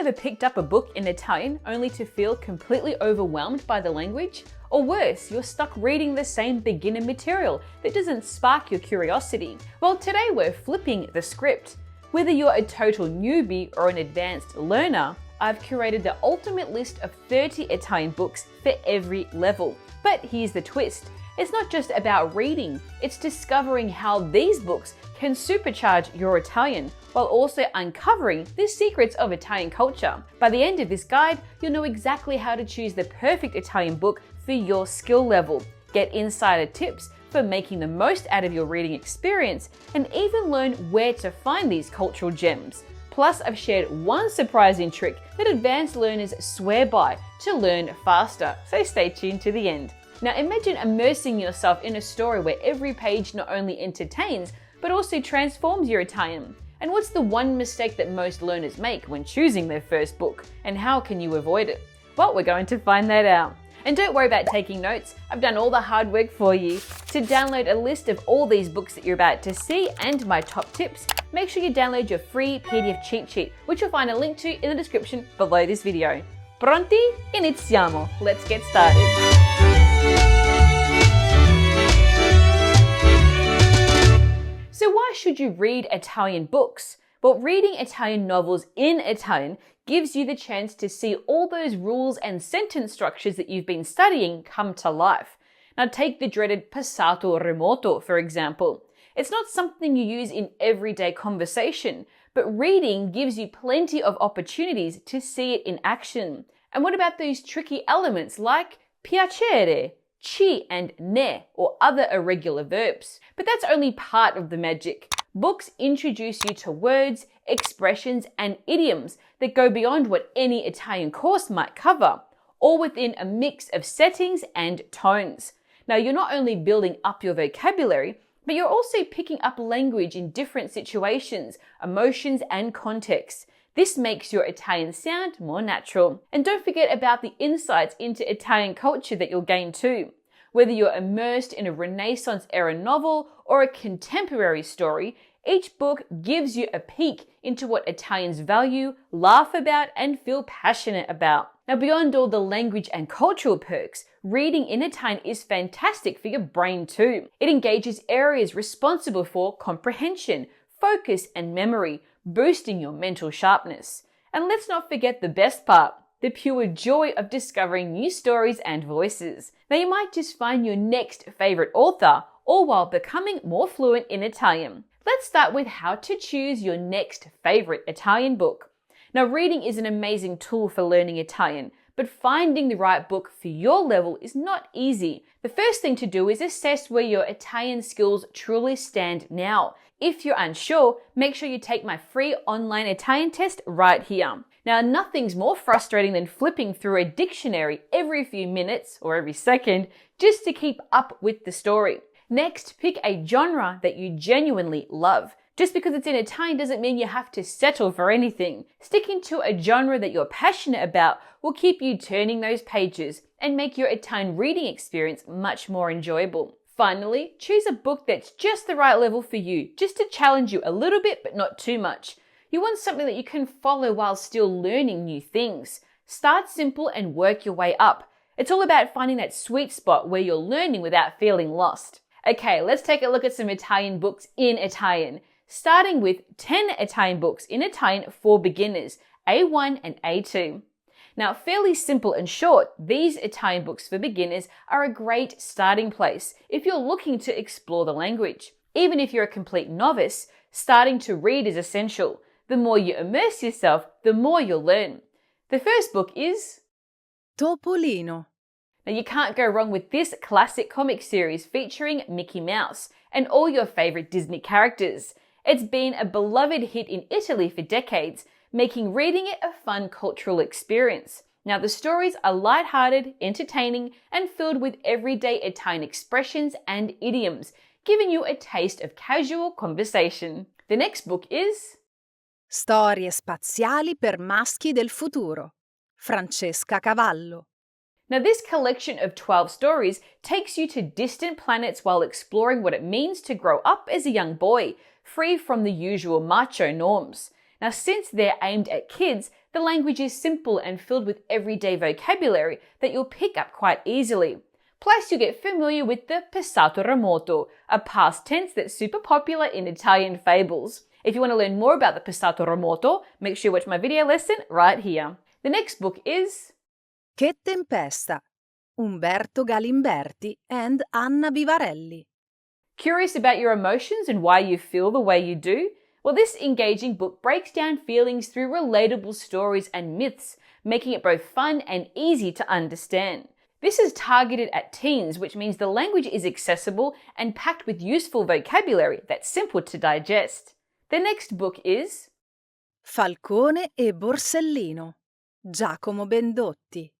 ever picked up a book in Italian only to feel completely overwhelmed by the language? Or worse, you're stuck reading the same beginner material that doesn't spark your curiosity? Well, today we're flipping the script. Whether you're a total newbie or an advanced learner, I've curated the ultimate list of 30 Italian books for every level. But here's the twist. It's not just about reading, it's discovering how these books can supercharge your Italian while also uncovering the secrets of Italian culture. By the end of this guide, you'll know exactly how to choose the perfect Italian book for your skill level, get insider tips for making the most out of your reading experience, and even learn where to find these cultural gems. Plus, I've shared one surprising trick that advanced learners swear by to learn faster, so stay tuned to the end. Now imagine immersing yourself in a story where every page not only entertains, but also transforms your Italian. And what's the one mistake that most learners make when choosing their first book? And how can you avoid it? Well, we're going to find that out. And don't worry about taking notes, I've done all the hard work for you. To download a list of all these books that you're about to see and my top tips, make sure you download your free PDF cheat sheet, which you'll find a link to in the description below this video. Pronti? Iniziamo! Let's get started. So why should you read Italian books? Well, reading Italian novels in Italian gives you the chance to see all those rules and sentence structures that you've been studying come to life. Now take the dreaded passato remoto, for example. It's not something you use in everyday conversation, but reading gives you plenty of opportunities to see it in action. And what about those tricky elements like piacere, ci and ne, or other irregular verbs? But that's only part of the magic. Books introduce you to words, expressions, and idioms that go beyond what any Italian course might cover, all within a mix of settings and tones. Now, you're not only building up your vocabulary, but you're also picking up language in different situations, emotions, and contexts. This makes your Italian sound more natural. And don't forget about the insights into Italian culture that you'll gain too. Whether you're immersed in a Renaissance-era novel or a contemporary story, each book gives you a peek into what Italians value, laugh about, and feel passionate about. Now, beyond all the language and cultural perks, reading in Italian is fantastic for your brain too. It engages areas responsible for comprehension, focus, and memory, boosting your mental sharpness. And let's not forget the best part, the pure joy of discovering new stories and voices. Now, you might just find your next favorite author, all while becoming more fluent in Italian. Let's start with how to choose your next favorite Italian book. Now, reading is an amazing tool for learning Italian, but finding the right book for your level is not easy. The first thing to do is assess where your Italian skills truly stand now. If you're unsure, make sure you take my free online Italian test right here. Now, nothing's more frustrating than flipping through a dictionary every few minutes or every second just to keep up with the story. Next, pick a genre that you genuinely love. Just because it's in Italian doesn't mean you have to settle for anything. Sticking to a genre that you're passionate about will keep you turning those pages and make your Italian reading experience much more enjoyable. Finally, choose a book that's just the right level for you, just to challenge you a little bit but not too much. You want something that you can follow while still learning new things. Start simple and work your way up. It's all about finding that sweet spot where you're learning without feeling lost. Okay, let's take a look at some Italian books in Italian, starting with 10 Italian books in Italian for beginners, A1 and A2. Now, fairly simple and short, these Italian books for beginners are a great starting place if you're looking to explore the language. Even if you're a complete novice, starting to read is essential. The more you immerse yourself, the more you'll learn. The first book is Topolino. Now, you can't go wrong with this classic comic series featuring Mickey Mouse and all your favorite Disney characters. It's been a beloved hit in Italy for decades, making reading it a fun cultural experience. Now, the stories are lighthearted, entertaining, and filled with everyday Italian expressions and idioms, giving you a taste of casual conversation. The next book is Storie spaziali per maschi del futuro. Francesca Cavallo. Now, this collection of 12 stories takes you to distant planets while exploring what it means to grow up as a young boy, free from the usual macho norms. Now, since they're aimed at kids, The language is simple and filled with everyday vocabulary that you'll pick up quite easily. Plus, you'll get familiar with the passato remoto, a past tense that's super popular in Italian fables. If you want to learn more about the passato remoto, make sure you watch my video lesson right here. The next book is Che tempesta! Umberto Galimberti and Anna Vivarelli. Curious about your emotions and why you feel the way you do? Well, this engaging book breaks down feelings through relatable stories and myths, making it both fun and easy to understand. This is targeted at teens, which means the language is accessible and packed with useful vocabulary that's simple to digest. The next book is Falcone e Borsellino. Giacomo Bendotti.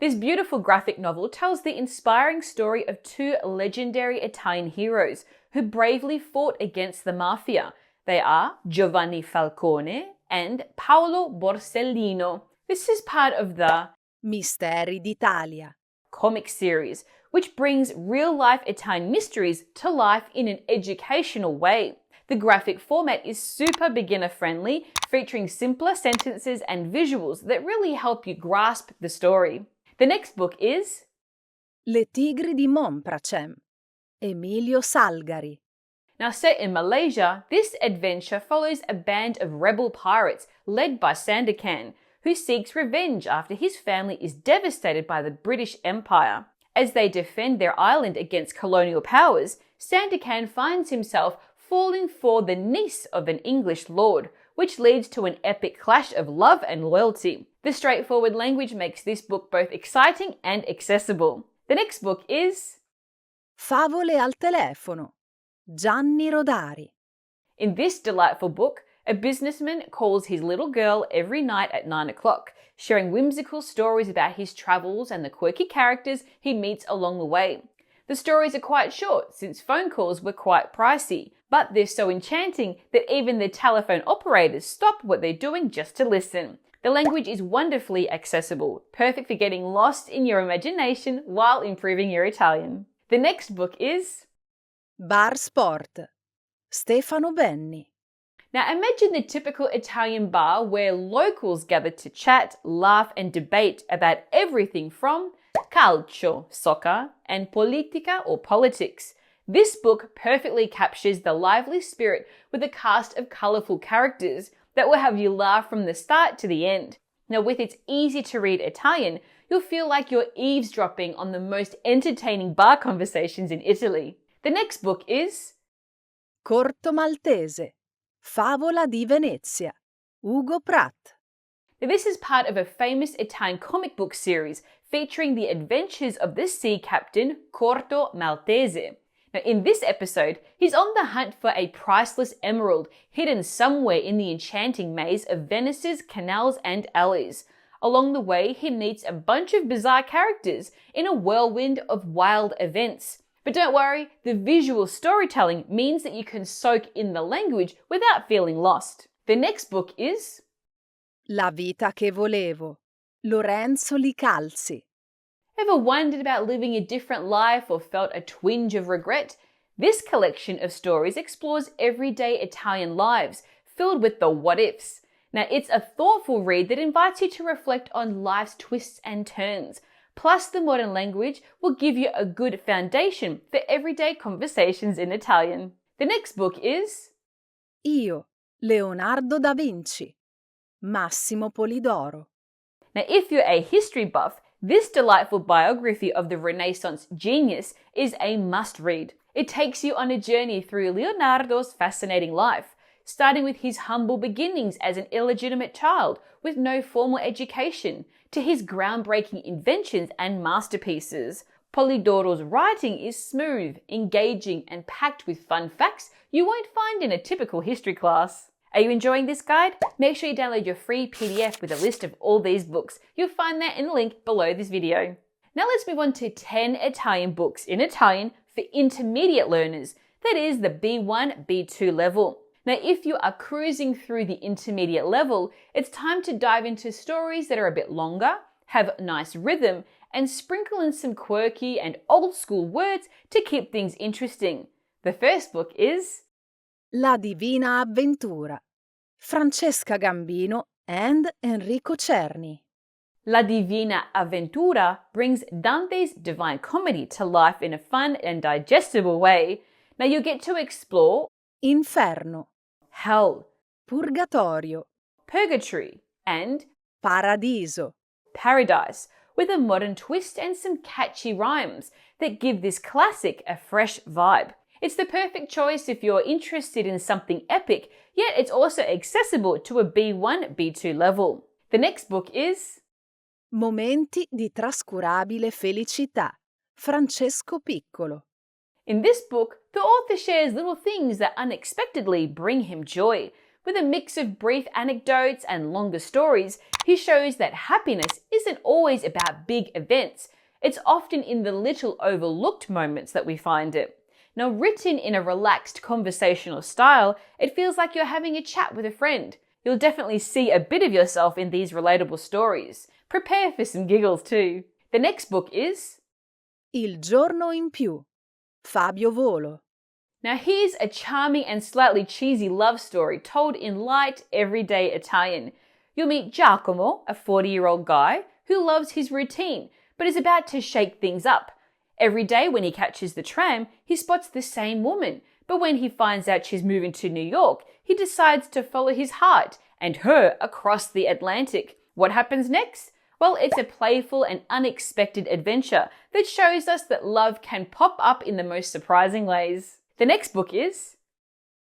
This beautiful graphic novel tells the inspiring story of two legendary Italian heroes who bravely fought against the mafia. They are Giovanni Falcone and Paolo Borsellino. This is part of the Misteri d'Italia comic series, which brings real-life Italian mysteries to life in an educational way. The graphic format is super beginner-friendly, featuring simpler sentences and visuals that really help you grasp the story. The next book is Le Tigri di Monpracem. Emilio Salgari. Now set in Malaysia, this adventure follows a band of rebel pirates led by Sandakan, who seeks revenge after his family is devastated by the British Empire. As they defend their island against colonial powers, Sandakan finds himself falling for the niece of an English lord, which leads to an epic clash of love and loyalty. The straightforward language makes this book both exciting and accessible. The next book is Favole al telefono. Gianni Rodari. In this delightful book, a businessman calls his little girl every night at 9 o'clock, sharing whimsical stories about his travels and the quirky characters he meets along the way. The stories are quite short since phone calls were quite pricey, but they're so enchanting that even the telephone operators stop what they're doing just to listen. The language is wonderfully accessible, perfect for getting lost in your imagination while improving your Italian. The next book is Bar Sport. Stefano Benni. Now imagine the typical Italian bar where locals gather to chat, laugh and debate about everything from calcio, soccer, and politica or politics. This book perfectly captures the lively spirit with a cast of colourful characters that will have you laugh from the start to the end. Now with its easy to read Italian, you'll feel like you're eavesdropping on the most entertaining bar conversations in Italy. The next book is Corto Maltese. Favola di Venezia. Ugo Pratt. Now, this is part of a famous Italian comic book series featuring the adventures of the sea captain Corto Maltese. Now, in this episode, he's on the hunt for a priceless emerald hidden somewhere in the enchanting maze of Venice's canals and alleys. Along the way, he meets a bunch of bizarre characters in a whirlwind of wild events. But don't worry, the visual storytelling means that you can soak in the language without feeling lost. The next book is La vita che volevo. Lorenzo Licalzi. Ever wondered about living a different life or felt a twinge of regret? This collection of stories explores everyday Italian lives, filled with the what-ifs. Now, it's a thoughtful read that invites you to reflect on life's twists and turns. Plus, the modern language will give you a good foundation for everyday conversations in Italian. The next book is Io, Leonardo da Vinci. Massimo Polidoro. Now, if you're a history buff, this delightful biography of the Renaissance genius is a must-read. It takes you on a journey through Leonardo's fascinating life, starting with his humble beginnings as an illegitimate child with no formal education, to his groundbreaking inventions and masterpieces. Polidoro's writing is smooth, engaging, and packed with fun facts you won't find in a typical history class. Are you enjoying this guide? Make sure you download your free PDF with a list of all these books. You'll find that in the link below this video. Now let's move on to 10 Italian books in Italian for intermediate learners, that is the B1, B2 level. Now, if you are cruising through the intermediate level, it's time to dive into stories that are a bit longer, have nice rhythm, and sprinkle in some quirky and old school words to keep things interesting. The first book is La Divina Avventura. Francesca Gambino and Enrico Cerni. La Divina Avventura brings Dante's Divine Comedy to life in a fun and digestible way. Now you'll get to explore Inferno, hell, Purgatorio, purgatory, and Paradiso. paradise with a modern twist and some catchy rhymes that give this classic a fresh vibe. It's the perfect choice if you're interested in something epic, yet it's also accessible to a B1, B2 level. The next book is Momenti di trascurabile felicità, Francesco Piccolo. In this book, the author shares little things that unexpectedly bring him joy. With a mix of brief anecdotes and longer stories, he shows that happiness isn't always about big events. It's often in the little overlooked moments that we find it. Now, written in a relaxed conversational style, it feels like you're having a chat with a friend. You'll definitely see a bit of yourself in these relatable stories. Prepare for some giggles too. The next book is Il giorno in più, Fabio Volo. Now here's a charming and slightly cheesy love story told in light, everyday Italian. You'll meet Giacomo, a 40-year-old guy who loves his routine, but is about to shake things up. Every day when he catches the tram, he spots the same woman, but when he finds out she's moving to New York, he decides to follow his heart and her across the Atlantic. What happens next? Well, it's a playful and unexpected adventure that shows us that love can pop up in the most surprising ways. The next book is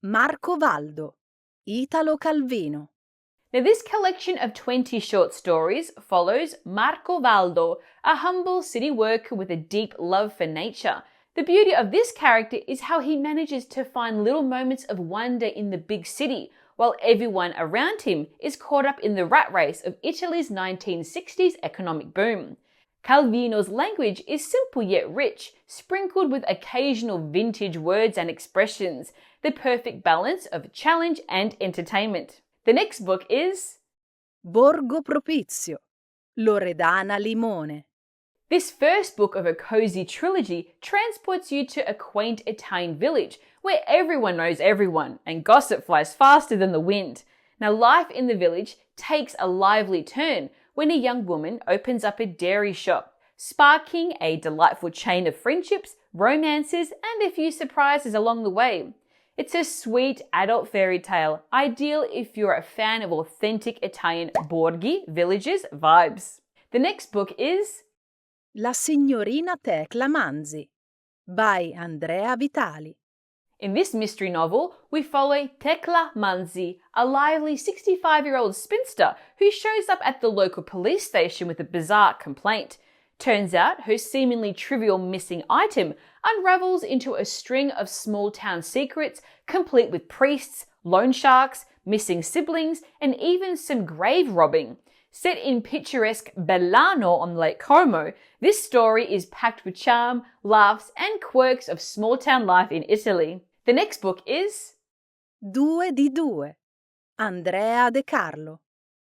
Marco Valdo, Italo Calvino. Now this collection of 20 short stories follows Marco Valdo, a humble city worker with a deep love for nature. The beauty of this character is how he manages to find little moments of wonder in the big city, while everyone around him is caught up in the rat race of Italy's 1960s economic boom. Calvino's language is simple yet rich, sprinkled with occasional vintage words and expressions, the perfect balance of challenge and entertainment. The next book is Borgo Propizio, Loredana Limone. This first book of a cozy trilogy transports you to a quaint Italian village where everyone knows everyone and gossip flies faster than the wind. Now, life in the village takes a lively turn when a young woman opens up a dairy shop, sparking a delightful chain of friendships, romances, and a few surprises along the way. It's a sweet adult fairy tale, ideal if you're a fan of authentic Italian borghi, villages, vibes. The next book is La signorina Tecla Manzi, by Andrea Vitali. In this mystery novel, we follow Tecla Manzi, a lively 65-year-old spinster who shows up at the local police station with a bizarre complaint. Turns out her seemingly trivial missing item unravels into a string of small-town secrets, complete with priests, loan sharks, missing siblings, and even some grave robbing. Set in picturesque Bellano on Lake Como, this story is packed with charm, laughs, and quirks of small-town life in Italy. The next book is Due di Due, Andrea De Carlo.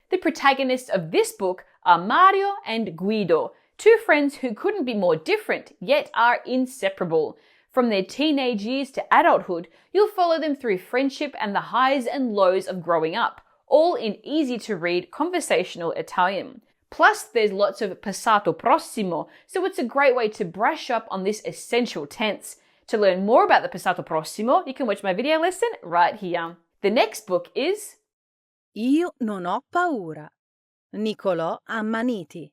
The protagonists of this book are Mario and Guido, two friends who couldn't be more different, yet are inseparable. From their teenage years to adulthood, you'll follow them through friendship and the highs and lows of growing up, all in easy-to-read conversational Italian. Plus, there's lots of passato prossimo, so it's a great way to brush up on this essential tense. To learn more about the passato prossimo, you can watch my video lesson right here. The next book is Io non ho paura, Niccolò Ammaniti.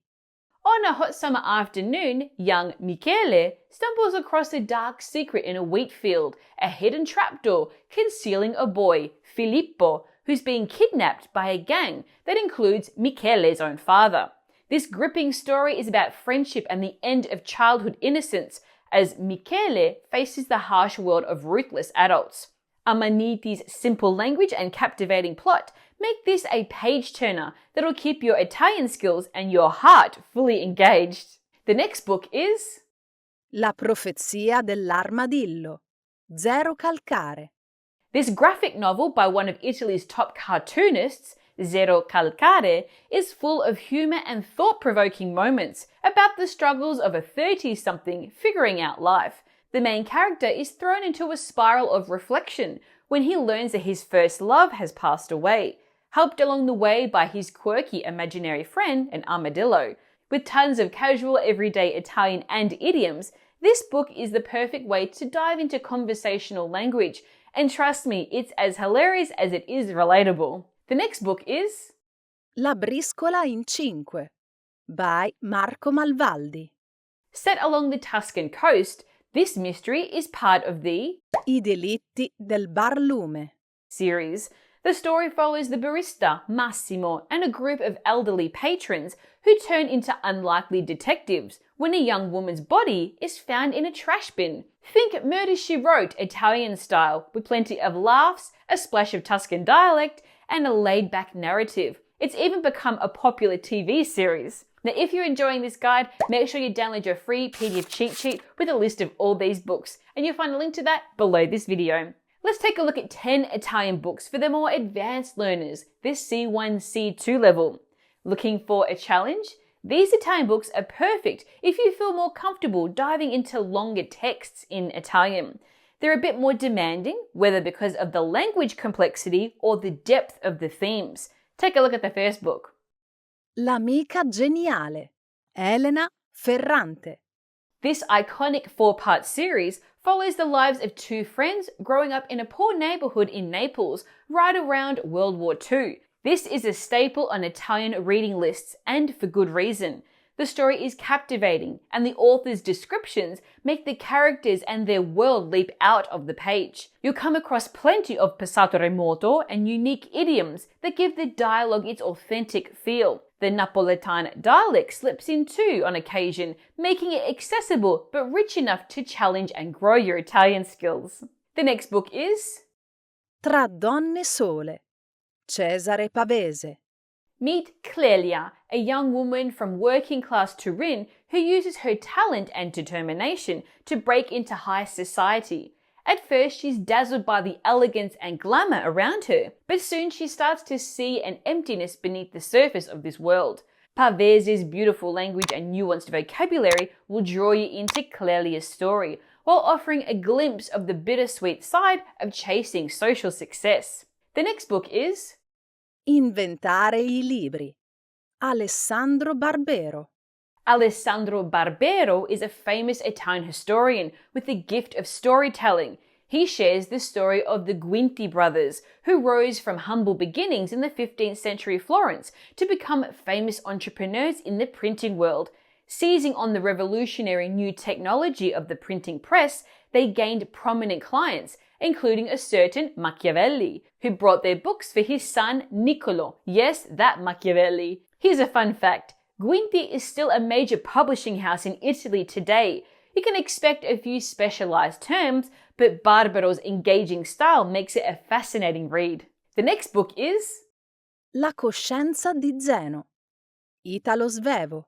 On a hot summer afternoon, young Michele stumbles across a dark secret in a wheat field, a hidden trapdoor concealing a boy, Filippo, who's being kidnapped by a gang that includes Michele's own father. This gripping story is about friendship and the end of childhood innocence as Michele faces the harsh world of ruthless adults. Ammaniti's simple language and captivating plot make this a page-turner that'll keep your Italian skills and your heart fully engaged. The next book is La profezia dell'armadillo, Zero Calcare. This graphic novel by one of Italy's top cartoonists, Zero Calcare, is full of humour and thought-provoking moments about the struggles of a 30-something figuring out life. The main character is thrown into a spiral of reflection when he learns that his first love has passed away. helped along the way by his quirky imaginary friend, an armadillo. With tons of casual, everyday Italian and idioms, this book is the perfect way to dive into conversational language, and trust me, it's as hilarious as it is relatable. The next book is La briscola in cinque by Marco Malvaldi. set along the Tuscan coast. This mystery is part of the I delitti del barlume series. The story follows the barista, Massimo, and a group of elderly patrons who turn into unlikely detectives when a young woman's body is found in a trash bin. Think Murder, She Wrote Italian style, with plenty of laughs, a splash of Tuscan dialect, and a laid-back narrative. It's even become a popular TV series. Now, if you're enjoying this guide, make sure you download your free PDF cheat sheet with a list of all these books, and you'll find a link to that below this video. Let's take a look at 10 Italian books for the more advanced learners, this C1, C2 level. Looking for a challenge? These Italian books are perfect if you feel more comfortable diving into longer texts in Italian. They're a bit more demanding, whether because of the language complexity or the depth of the themes. Take a look at the first book. L'amica geniale, Elena Ferrante. This iconic 4-part series follows the lives of two friends growing up in a poor neighborhood in Naples right around World War II. This is a staple on Italian reading lists, and for good reason. The story is captivating, and the author's descriptions make the characters and their world leap out of the page. You'll come across plenty of passato remoto and unique idioms that give the dialogue its authentic feel. The Napoletan dialect slips in too on occasion, making it accessible but rich enough to challenge and grow your Italian skills. The next book is Tra donne sole, Cesare Pavese. Meet Clelia, a young woman from working-class Turin who uses her talent and determination to break into high society. At first, she's dazzled by the elegance and glamour around her, but soon she starts to see an emptiness beneath the surface of this world. Pavese's beautiful language and nuanced vocabulary will draw you into Clelia's story, while offering a glimpse of the bittersweet side of chasing social success. The next book is Inventare I libri, Alessandro Barbero. Alessandro Barbero is a famous Italian historian with the gift of storytelling. He shares the story of the Guinti brothers, who rose from humble beginnings in the 15th century Florence to become famous entrepreneurs in the printing world. Seizing on the revolutionary new technology of the printing press, they gained prominent clients, including a certain Machiavelli, who brought their books for his son Niccolo. Yes, that Machiavelli. Here's a fun fact. Guinti is still a major publishing house in Italy today. You can expect a few specialized terms, but Barbero's engaging style makes it a fascinating read. The next book is La coscienza di Zeno, Italo Svevo.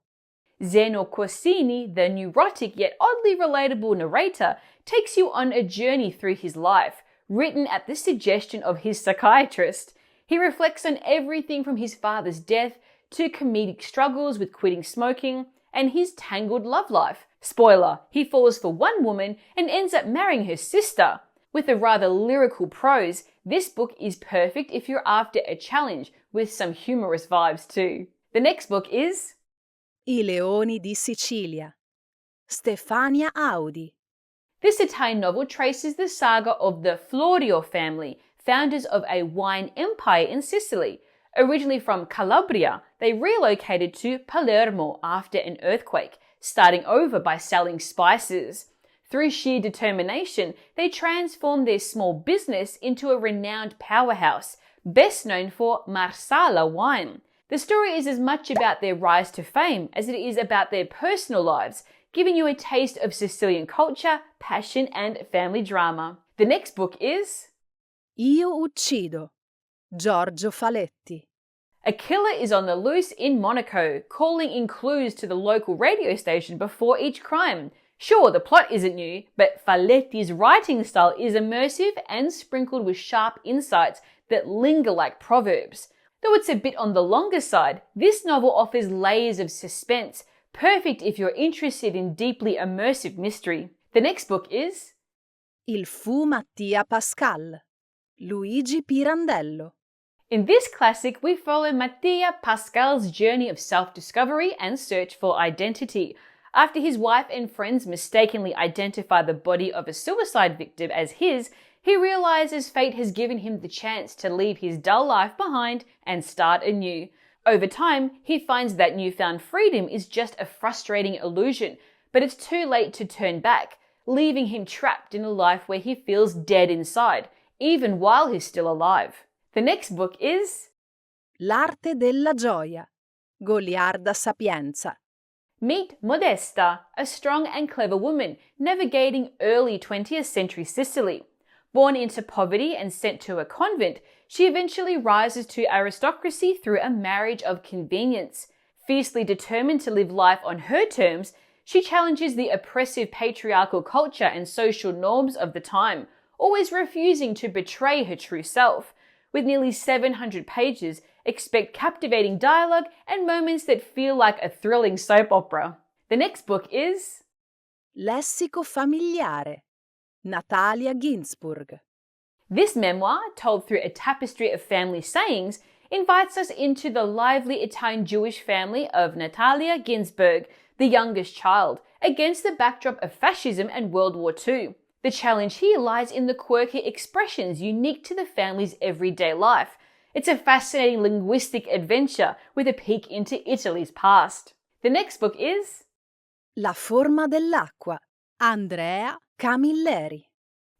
Zeno Corsini, the neurotic yet oddly relatable narrator, takes you on a journey through his life, written at the suggestion of his psychiatrist. He reflects on everything from his father's death to comedic struggles with quitting smoking and his tangled love life. Spoiler, he falls for one woman and ends up marrying her sister. With a rather lyrical prose, this book is perfect if you're after a challenge with some humorous vibes too. The next book is I leoni di Sicilia, Stefania Audi. This Italian novel traces the saga of the Florio family, founders of a wine empire in Sicily. Originally from Calabria, they relocated to Palermo after an earthquake, starting over by selling spices. Through sheer determination, they transformed their small business into a renowned powerhouse, best known for Marsala wine. The story is as much about their rise to fame as it is about their personal lives, giving you a taste of Sicilian culture, passion, and family drama. The next book is Io uccido, Giorgio Faletti. A killer is on the loose in Monaco, calling in clues to the local radio station before each crime. Sure, the plot isn't new, but Faletti's writing style is immersive and sprinkled with sharp insights that linger like proverbs. Though it's a bit on the longer side, this novel offers layers of suspense, perfect if you're interested in deeply immersive mystery. The next book is Il fu Mattia Pascal, Luigi Pirandello. In this classic, we follow Mattia Pascal's journey of self-discovery and search for identity. After his wife and friends mistakenly identify the body of a suicide victim as his, he realizes fate has given him the chance to leave his dull life behind and start anew. Over time, he finds that newfound freedom is just a frustrating illusion, but it's too late to turn back, leaving him trapped in a life where he feels dead inside, even while he's still alive. The next book is L'arte della gioia. Goliarda sapienza. Meet Modesta, a strong and clever woman navigating early 20th century Sicily. Born into poverty and sent to a convent, she eventually rises to aristocracy through a marriage of convenience. Fiercely determined to live life on her terms, she challenges the oppressive patriarchal culture and social norms of the time, always refusing to betray her true self. With nearly 700 pages, expect captivating dialogue and moments that feel like a thrilling soap opera. The next book is Lessico familiare. Natalia Ginzburg. This memoir, told through a tapestry of family sayings, invites us into the lively Italian Jewish family of Natalia Ginzburg, the youngest child, against the backdrop of fascism and World War II. The challenge here lies in the quirky expressions unique to the family's everyday life. It's a fascinating linguistic adventure with a peek into Italy's past. The next book is La forma dell'acqua. Andrea Camilleri.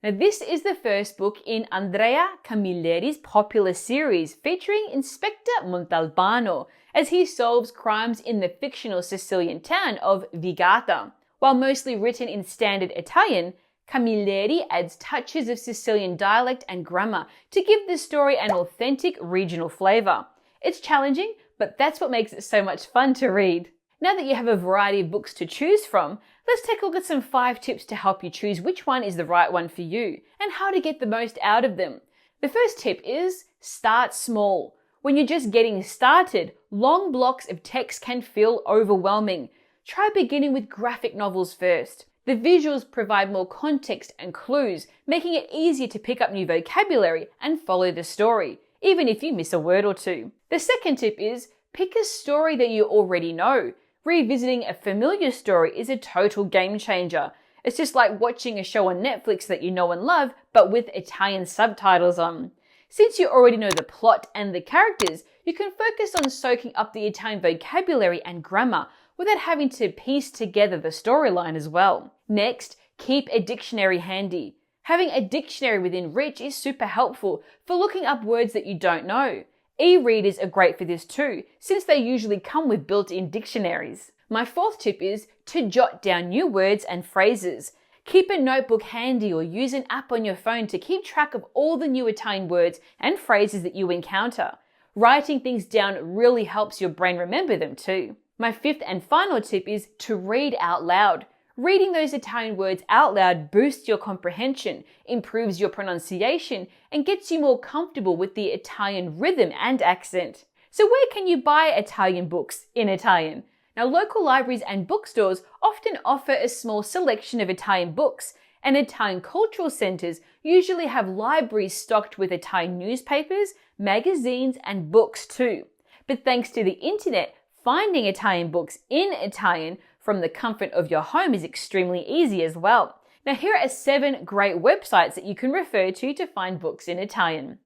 Now, this is the first book in Andrea Camilleri's popular series featuring Inspector Montalbano as he solves crimes in the fictional Sicilian town of Vigata. While mostly written in standard Italian, Camilleri adds touches of Sicilian dialect and grammar to give the story an authentic regional flavour. It's challenging, but that's what makes it so much fun to read. Now that you have a variety of books to choose from, let's take a look at some 5 tips to help you choose which one is the right one for you and how to get the most out of them. The first tip is start small. When you're just getting started, long blocks of text can feel overwhelming. Try beginning with graphic novels first. The visuals provide more context and clues, making it easier to pick up new vocabulary and follow the story, even if you miss a word or two. The second tip is pick a story that you already know. Revisiting a familiar story is a total game changer. It's just like watching a show on Netflix that you know and love, but with Italian subtitles on. Since you already know the plot and the characters, you can focus on soaking up the Italian vocabulary and grammar without having to piece together the storyline as well. Next, keep a dictionary handy. Having a dictionary within reach is super helpful for looking up words that you don't know. E-readers are great for this too, since they usually come with built-in dictionaries. My fourth tip is to jot down new words and phrases. Keep a notebook handy or use an app on your phone to keep track of all the new Italian words and phrases that you encounter. Writing things down really helps your brain remember them too. My fifth and final tip is to read out loud. Reading those Italian words out loud boosts your comprehension, improves your pronunciation, and gets you more comfortable with the Italian rhythm and accent. So where can you buy Italian books in Italian? Now, local libraries and bookstores often offer a small selection of Italian books, and Italian cultural centers usually have libraries stocked with Italian newspapers, magazines, and books too. But thanks to the internet, finding Italian books in Italian from the comfort of your home is extremely easy as well. Now, here are 7 great websites that you can refer to find books in Italian.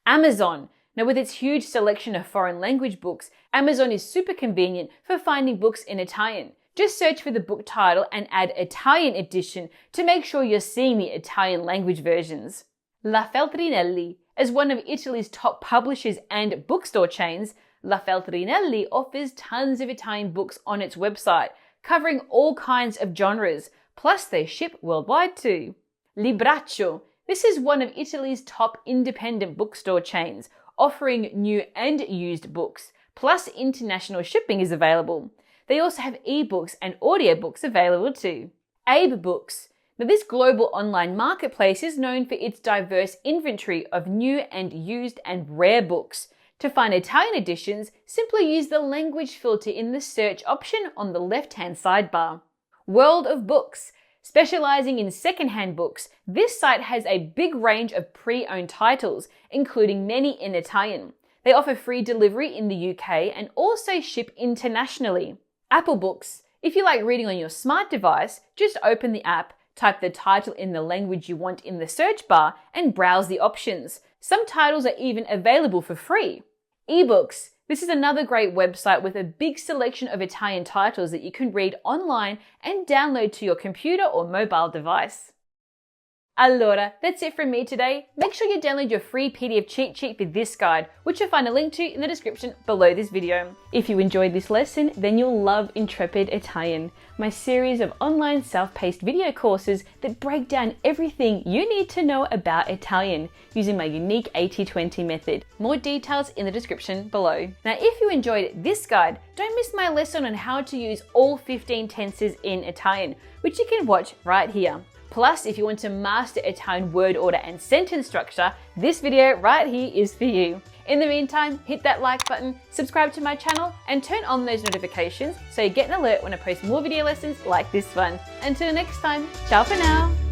Amazon. Now, with its huge selection of foreign language books, Amazon is super convenient for finding books in Italian. Just search for the book title and add Italian edition to make sure you're seeing the Italian language versions. La Feltrinelli. As one of Italy's top publishers and bookstore chains, La Feltrinelli offers tons of Italian books on its website, covering all kinds of genres, plus they ship worldwide too. Libraccio. This is one of Italy's top independent bookstore chains, offering new and used books, plus international shipping is available. They also have ebooks and audiobooks available too. Abe Books. Now, this global online marketplace is known for its diverse inventory of new and used and rare books. To find Italian editions, simply use the language filter in the search option on the left-hand sidebar. World of Books. Specializing in secondhand books, this site has a big range of pre-owned titles, including many in Italian. They offer free delivery in the UK and also ship internationally. Apple Books. If you like reading on your smart device, just open the app, type the title in the language you want in the search bar, and browse the options. Some titles are even available for free. Ebooks. This is another great website with a big selection of Italian titles that you can read online and download to your computer or mobile device. Allora, that's it from me today. Make sure you download your free PDF cheat sheet for this guide, which you'll find a link to in the description below this video. If you enjoyed this lesson, then you'll love Intrepid Italian, my series of online self-paced video courses that break down everything you need to know about Italian using my unique 80-20 method. More details in the description below. Now, if you enjoyed this guide, don't miss my lesson on how to use all 15 tenses in Italian, which you can watch right here. Plus, if you want to master Italian word order and sentence structure, this video right here is for you. In the meantime, hit that like button, subscribe to my channel, and turn on those notifications so you get an alert when I post more video lessons like this one. Until next time, ciao for now!